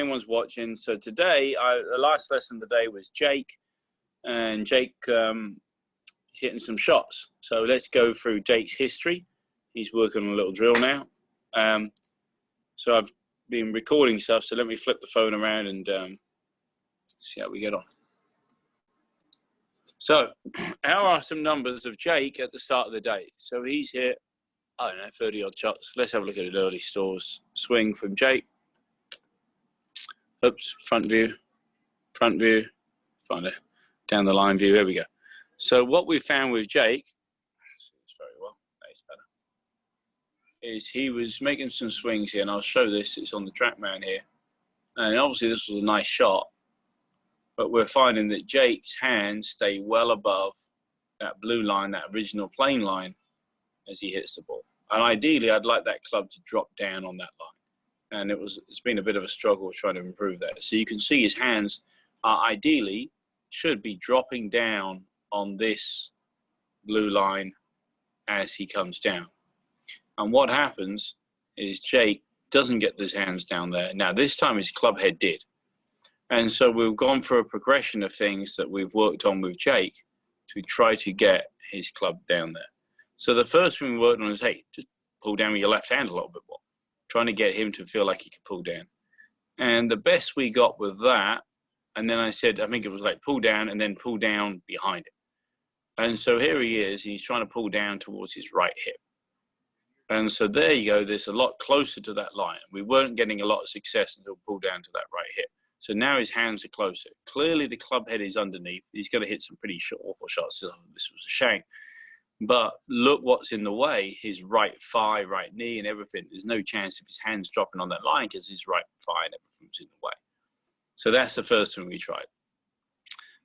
anyone's watching. So today, the last lesson today was Jake, and Jake hitting some shots. So let's go through Jake's history. He's working on a little drill now. So I've been recording stuff, so let me flip the phone around and see how we get on. So how are some numbers of Jake at the start of the day? So he's hit, I don't know, 30 odd shots. Let's have a look at an early stores swing from Jake. Oops, front view, find it, down the line view, there we go. So what we found with Jake, very well, that's better, is he was making some swings here, and I'll show this, it's on the TrackMan here. And obviously this was a nice shot, but we're finding that Jake's hands stay well above that blue line, that original plane line, as he hits the ball. And ideally, I'd like that club to drop down on that line. And it's been a bit of a struggle trying to improve that. So you can see his hands ideally should be dropping down on this blue line as he comes down. And what happens is Jake doesn't get his hands down there. Now this time his club head did. And so we've gone through a progression of things that we've worked on with Jake to try to get his club down there. So the first thing we worked on is, hey, just pull down with your left hand a little bit more, trying to get him to feel like he could pull down. And the best we got with that, and then I said, I think it was like pull down and then pull down behind it. And so here he is, he's trying to pull down towards his right hip. And so there you go, there's a lot closer to that line. We weren't getting a lot of success until pull down to that right hip. So now his hands are closer. Clearly the club head is underneath. He's going to hit some pretty awful shots. This was a shame. But look what's in the way, his right thigh, right knee and everything. There's no chance of his hands dropping on that line because his right thigh and everything's in the way. So that's the first thing we tried.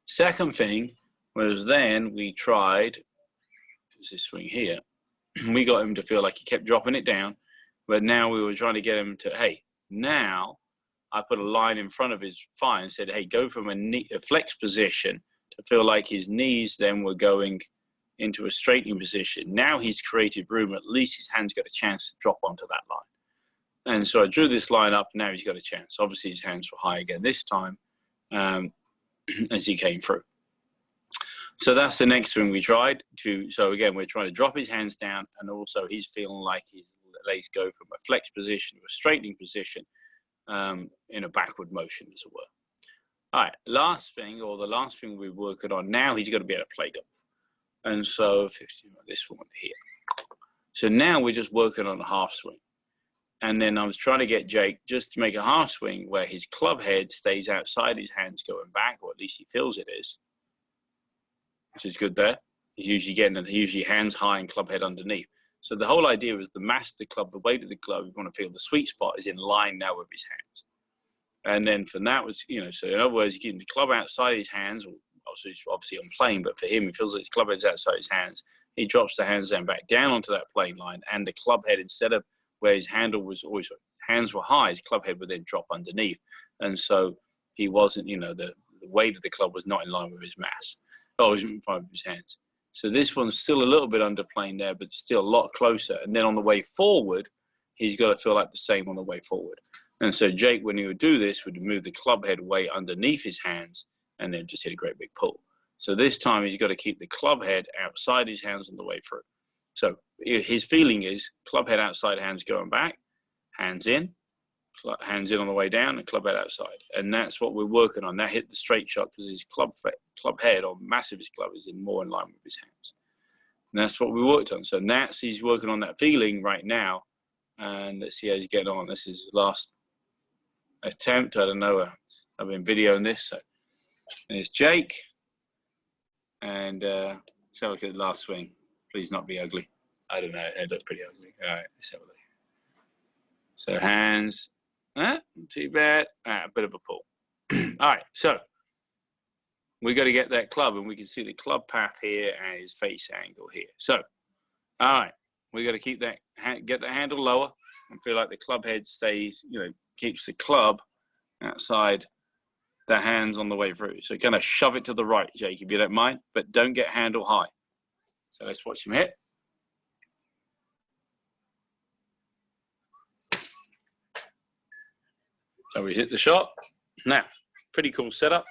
Second thing was then we tried, this swing here, we got him to feel like he kept dropping it down, but now we were trying to get him to, hey, now I put a line in front of his thigh and said, hey, go from a flex position to feel like his knees then were going into a straightening position. Now he's created room, at least his hands got a chance to drop onto that line. And so I drew this line up, now he's got a chance. Obviously his hands were high again this time as he came through. So that's the next thing we tried to, so again, we're trying to drop his hands down, and also he's feeling like his legs go from a flex position to a straightening position in a backward motion, as it were. All right, last thing, or the last thing we're working on now, he's got to be able to play golf. And so 15, this one here. So now we're just working on a half swing. And then I was trying to get Jake just to make a half swing where his club head stays outside his hands going back, or at least he feels it is, which is good there. He's usually hands high and club head underneath. So the whole idea was the mass of the club, the weight of the club, you want to feel the sweet spot is in line now with his hands. And then from that was, so in other words, you keep the club outside his hands, obviously on plane, but for him, he feels like his club head's outside his hands. He drops the hands then back down onto that plane line, and the club head, instead of where his handle was always, hands were high, his club head would then drop underneath. And so he wasn't, the weight of the club was not in line with his mass. Oh, he was in front of his hands. So this one's still a little bit under plane there, but still a lot closer. And then on the way forward, he's got to feel like the same on the way forward. And so Jake, when he would do this, would move the club head way underneath his hands and then just hit a great big pull. So this time he's got to keep the club head outside his hands on the way through. So his feeling is club head outside, hands going back, hands in on the way down, and club head outside. And that's what we're working on. That hit the straight shot because his club head, or mass of his club, is more in line with his hands. And that's what we worked on. So he's working on that feeling right now. And let's see how he's getting on. This is his last attempt. I don't know. I've been videoing this. So there's Jake. And let's have a look at the last swing. Please not be ugly. I don't know. It looked pretty ugly. All right, let's have a look. So hands, not too bad. A bit of a pull. All right, so we got to get that club, and we can see the club path here and his face angle here. So, all right, we got to keep that, get the handle lower, and feel like the club head stays, keeps the club outside the hands on the way through. So kind of shove it to the right, Jake, if you don't mind, but don't get handle high. So let's watch him hit. So we hit the shot. Now, pretty cool setup.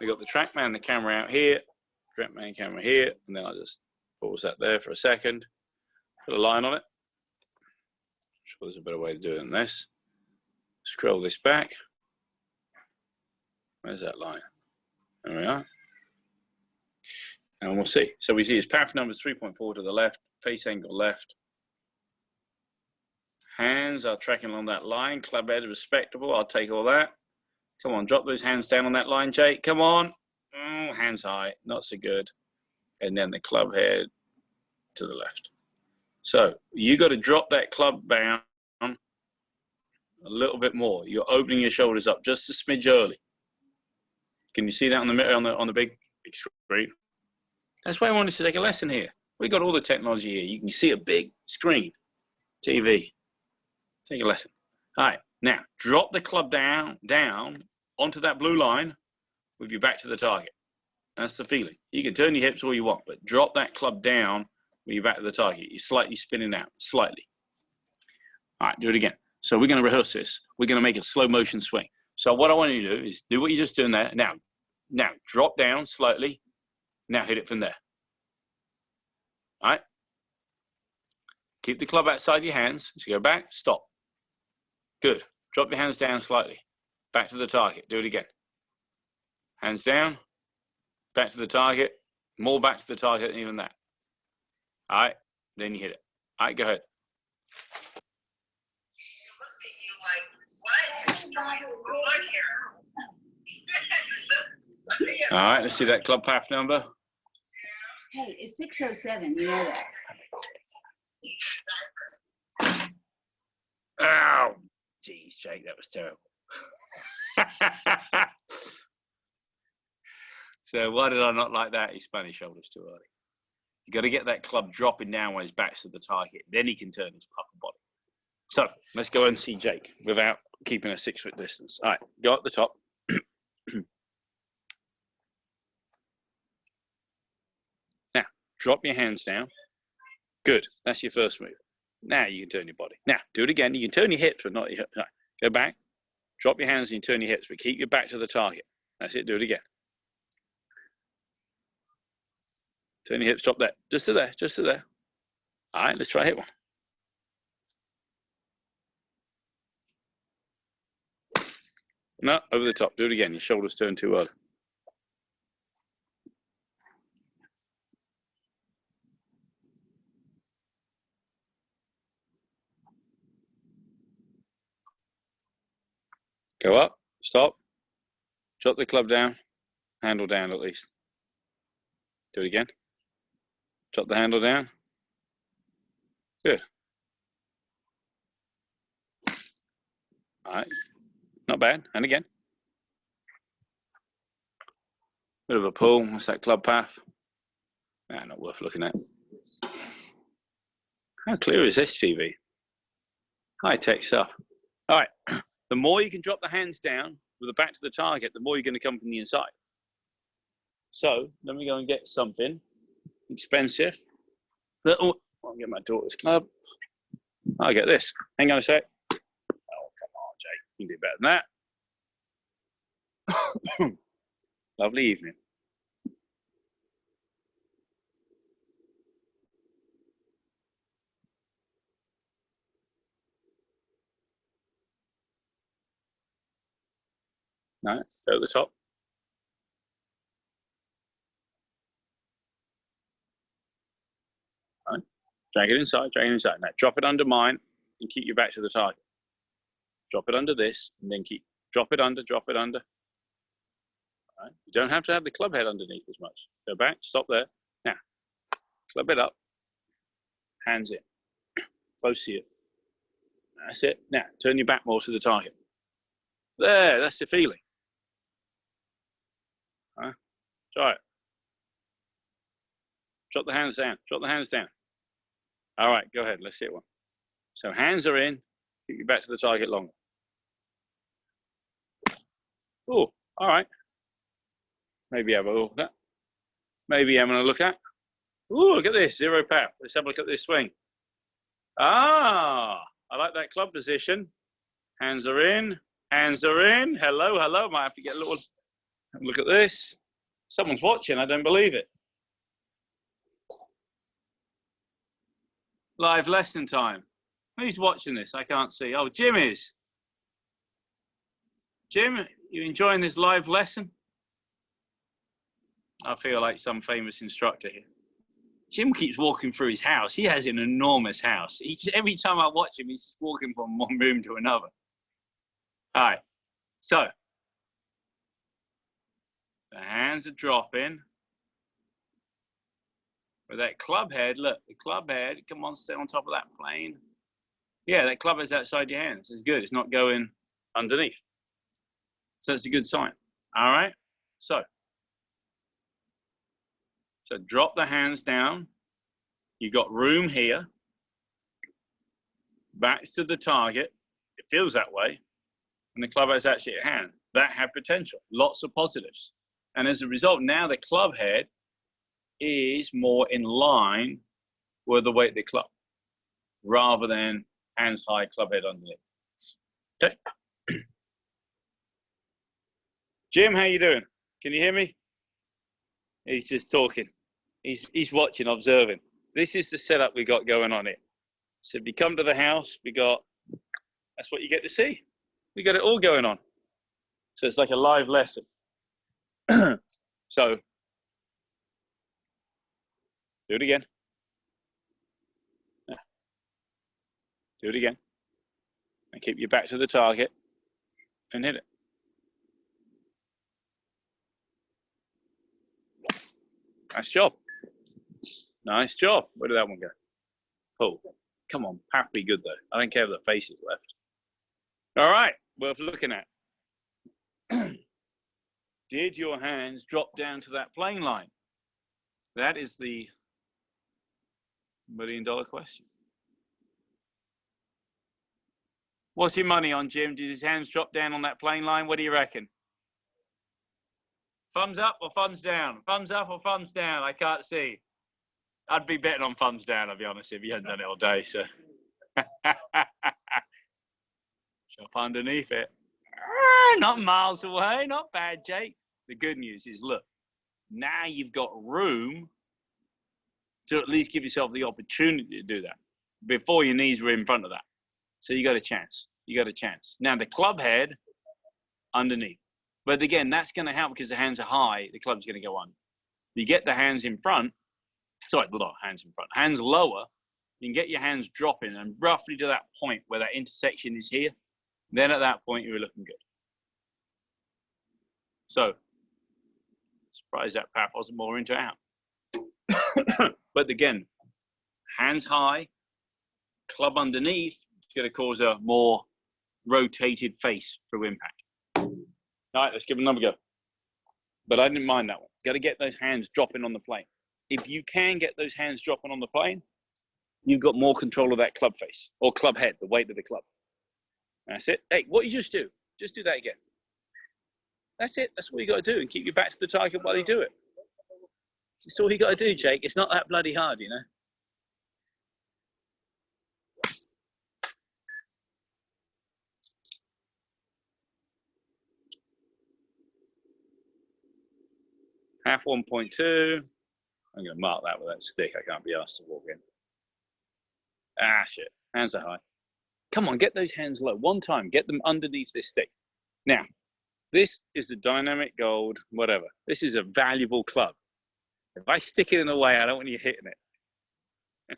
We got the TrackMan, the camera out here, TrackMan camera here, and then I just pause that there for a second. Put a line on it. I'm sure there's a better way to do it than this. Scroll this back. Where's that line? There we are. And we'll see. So we see his paraffin number is 3.4 to the left, face angle left. Hands are tracking along that line. Club head respectable. I'll take all that. Come on, drop those hands down on that line, Jake. Come on. Oh, hands high. Not so good. And then the club head to the left. So you got to drop that club down a little bit more. You're opening your shoulders up just a smidge early. Can you see that on the big screen? That's why I wanted to take a lesson here. We got all the technology here. You can see a big screen, TV. Take a lesson. All right, now drop the club down onto that blue line with your back to the target. That's the feeling. You can turn your hips all you want, but drop that club down with your back to the target. You're slightly spinning out, slightly. All right, do it again. So we're going to rehearse this. We're going to make a slow motion swing. So what I want you to do is do what you're just doing there. Now drop down slightly. Now hit it from there. All right. Keep the club outside your hands. So go back, stop. Good. Drop your hands down slightly. Back to the target. Do it again. Hands down. Back to the target. More back to the target than even that. All right. Then you hit it. All right, go ahead. All right, let's see that club path number. Hey, it's 607. You know that. Ow. Jeez, Jake, that was terrible. So why did I not like that? He spun his shoulders too early. You got to get that club dropping down when his back's to the target. Then he can turn his upper body. So let's go and see Jake without keeping a 6 foot distance. All right, go up the top. Now, drop your hands down. Good. That's your first move. Now you can turn your body. Now, do it again. You can turn your hips, but not your hips. No. Go back. Drop your hands and you turn your hips, but keep your back to the target. That's it. Do it again. Turn your hips, drop that. Just to there, just to there. All right, let's try hit one. No, over the top. Do it again. Your shoulders turn too early. Go up, stop, drop the club down, handle down at least. Do it again. Drop the handle down. Good. All right, not bad. And again. Bit of a pull. What's that club path? Nah, not worth looking at. How clear is this TV? High-tech stuff. All right. The more you can drop the hands down with the back to the target, the more you're going to come from the inside. So let me go and get something expensive. I'll get my daughter's club. I'll get this. Hang on a sec. Oh, come on, Jake. You can do better than that. Lovely evening. No, go at the top. Right. Drag it inside, drag it inside. Now drop it under mine and keep your back to the target. Drop it under this and then keep, drop it under, drop it under. Right. You don't have to have the club head underneath as much. Go back, stop there. Now, club it up, hands in, close to you. That's it. Now, turn your back more to the target. There, that's the feeling. Try it. Drop the hands down, drop the hands down. All right, go ahead, let's hit one. So hands are in, keep your back to the target longer. Oh, all right. Maybe have a look at that. Maybe I'm going to look at. Oh, look at this, zero power. Let's have a look at this swing. Ah, I like that club position. Hands are in, Hands are in. Hello, hello. Might have to get a little look at this. Someone's watching. I don't believe it. Live lesson time. Who's watching this? I can't see. Oh, Jim is. Jim, you enjoying this live lesson? I feel like some famous instructor here. Jim keeps walking through his house. He has an enormous house. Every time I watch him, he's just walking from one room to another. All right, so the hands are dropping. With that club head, look, the club head, come on, stay on top of that plane. Yeah, that club head's outside your hands. It's good. It's not going underneath. So that's a good sign. All right, so drop the hands down. You got room here. Backs to the target. It feels that way. And the club head's actually at hand. That had potential. Lots of positives. And as a result, now the club head is more in line with the weight of the club, rather than hands high, club head underneath. Okay. Jim, how you doing? Can you hear me? He's just talking. He's watching, observing. This is the setup we got going on here. So if you come to the house, that's what you get to see. We got it all going on. So it's like a live lesson. So do it again. Do it again. And keep your back to the target and hit it. Nice job. Nice job. Where did that one go? Oh, come on. Pat be good, though. I don't care if the face is left. All right. Worth looking at. Did your hands drop down to that plane line? That is the $1 million question. What's your money on, Jim? Did his hands drop down on that plane line? What do you reckon? Thumbs up or thumbs down? Thumbs up or thumbs down? I can't see. I'd be betting on thumbs down, I'll be honest, if you hadn't done it all day. So, chop underneath it. Not miles away. Not bad, Jake. The good news is, look, now you've got room to at least give yourself the opportunity to do that before your knees were in front of that. So you got a chance. You got a chance. Now the club head underneath. But again, that's going to help because the hands are high. The club's going to go on. You get the hands in front. Sorry, not hands in front. Hands lower. You can get your hands dropping and roughly to that point where that intersection is here. Then at that point, you're looking good. So, surprised that path wasn't more into out. But again, hands high, club underneath, is going to cause a more rotated face through impact. All right, let's give it another go. But I didn't mind that one. Got to get those hands dropping on the plane. If you can get those hands dropping on the plane, you've got more control of that club face or club head, the weight of the club. That's it. Hey, what you just do that again. That's it. That's what you got to do, and keep your back to the target while you do it. That's all you got to do, Jake. It's not that bloody hard, you know. Half 1.2. I'm going to mark that with that stick. I can't be asked to walk in. Ah, shit. Hands are high. Come on, get those hands low. One time, get them underneath this stick. Now, this is the dynamic gold, whatever. This is a valuable club. If I stick it in the way, I don't want you hitting it.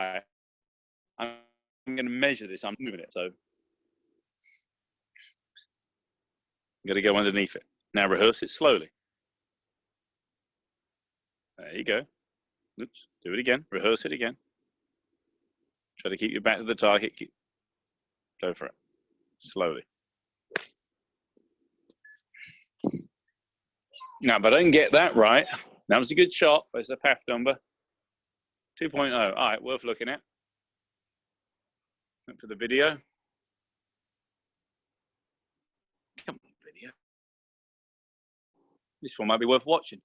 All right. I'm going to measure this. I'm moving it, so I'm going to go underneath it. Now rehearse it slowly. There you go. Oops. Do it again. Rehearse it again. Try to keep your back to the target. Go for it. Slowly. Now, if I don't get that right, that was a good shot. There's the PAF number. 2.0. All right, worth looking at. Look for the video. Come on, video. This one might be worth watching.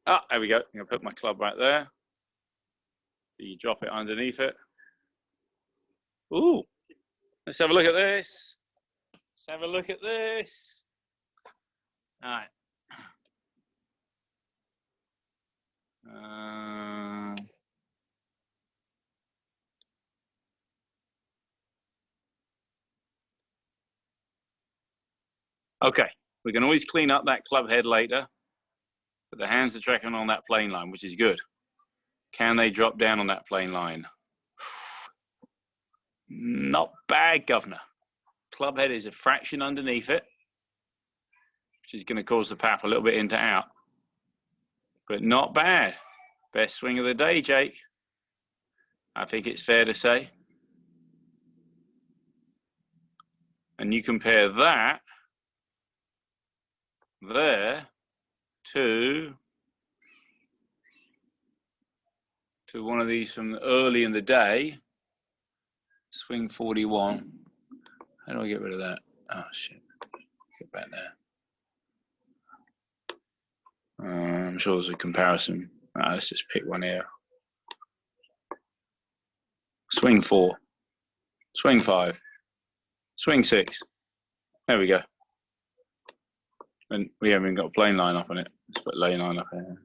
Ah, there we go. I'm going to put my club right there. So you drop it underneath it. Ooh, let's have a look at this. Let's have a look at this. All right. Okay, we can always clean up that club head later, but the hands are tracking on that plane line, which is good. Can they drop down on that plane line? Not bad, governor. Club head is a fraction underneath it, which is going to cause the pap a little bit into out, but not bad. Best swing of the day, Jake. I think it's fair to say. And you compare that there to one of these from early in the day, swing 41. How do I get rid of that? Oh shit, get back there. I'm sure there's a comparison. Let's just pick one here. Swing 4, swing 5, swing 6. There we go. And we haven't got a plane line up on it. Let's put lane line up here.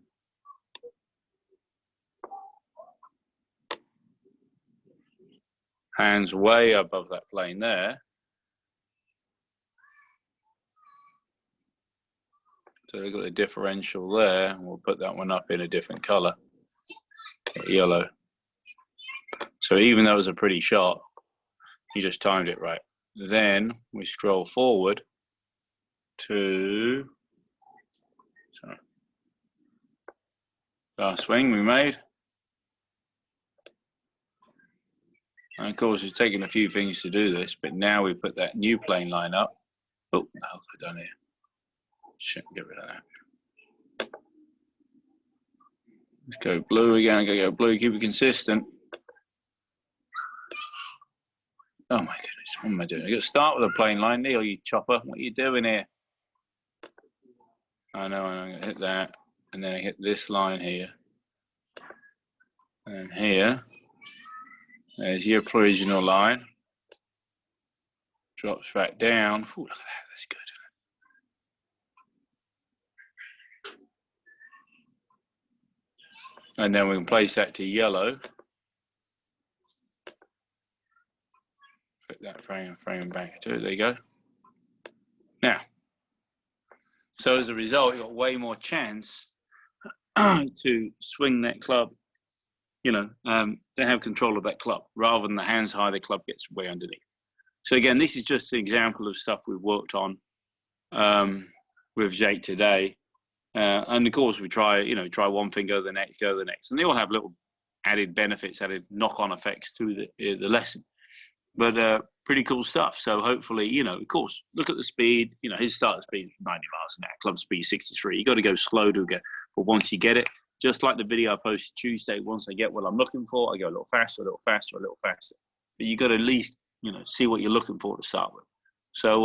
Hands way above that plane there. So we've got the differential there, and we'll put that one up in a different color, yellow. So even though it was a pretty shot, you just timed it right. Then we scroll forward to last swing we made. And of course, it's taken a few things to do this, but now we put that new plane line up. Oh, what the hell have I done here? Shit, get rid of that. Let's go blue again. Go blue, keep it consistent. Oh my goodness, what am I doing? I got to start with a plane line. Neil, you chopper, what are you doing here? I know, I'm going to hit that. And then I hit this line here. And here. There's your original line. Drops back down. Ooh, look at that, that's good. And then we can place that to yellow. Put that frame back to it. There you go. Now, so as a result, you've got way more chance to swing that club, you know, to have control of that club rather than the hands high, the club gets way underneath. So again, this is just an example of stuff we've worked on with Jake today. And of course, we try one thing, go the next, and they all have little added benefits, added knock-on effects to the lesson. But pretty cool stuff. So hopefully, you know, of course, look at the speed. You know, his starting speed is 90 miles an hour, club speed 63. You got to go slow to get, but once you get it, just like the video I posted Tuesday, once I get what I'm looking for, I go a little faster, a little faster, a little faster. But you got to at least, you know, see what you're looking for to start with. So